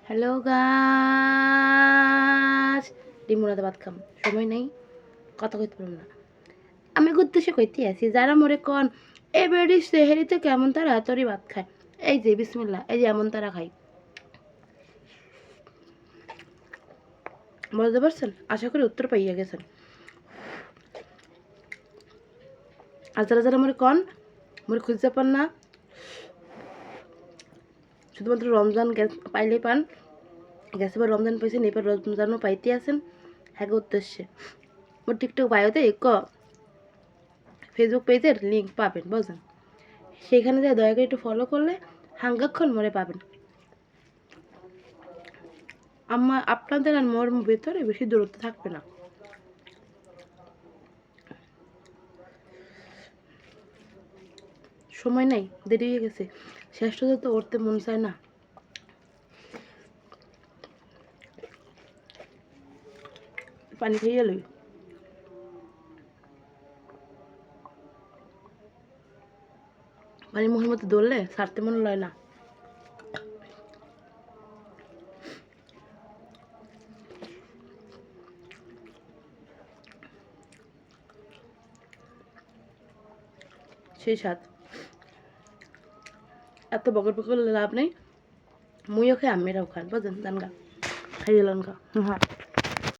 hello গাছ ডিমুরাতে ভাত খাম সময় নেই কথা কইতে পারবো না আমি উদ্দেশ্যে কইতে আছি যারা মরে কন এবারে সেহেরিতে কেমন তারা তরি ভাত খায় এই যে বিসমিল্লাহ এই যে এমন তারা খাই বুঝতে পারছেন আশা করি উত্তর পাইয়া গেছেন আর যারা যারা মরে কন মরে খুঁজতে পান না শুধুমাত্র রমজান পাইলেই পান গেছে এবার রমজান পাইছেন এবার রমজানও পাইতে আছেন হ্যাঁ উদ্দেশ্যে মোর টিকটক বায়োতে ফেসবুক পেজের লিঙ্ক পাবেন বুঝলেন সেখানে যা দয়া করে একটু ফলো করলে হাঙ্গাক্ষণ মরে পাবেন আপনাদের আর মোর ভেতরে বেশি দূরত্ব থাকবে না সময় নাই দেরি হয়ে গেছে শেষটা তো উঠতে মন চায় না পানি খেয়ে লই পানি মুখের মধ্যে ধরলে ছাড়তে মনে লয় না সেই স্বাদ এত বকর বকর লাভ নেই মুইও খাই আমেরাও খান বুঝলেন দানগা খাই গেলেন গা হ্যাঁ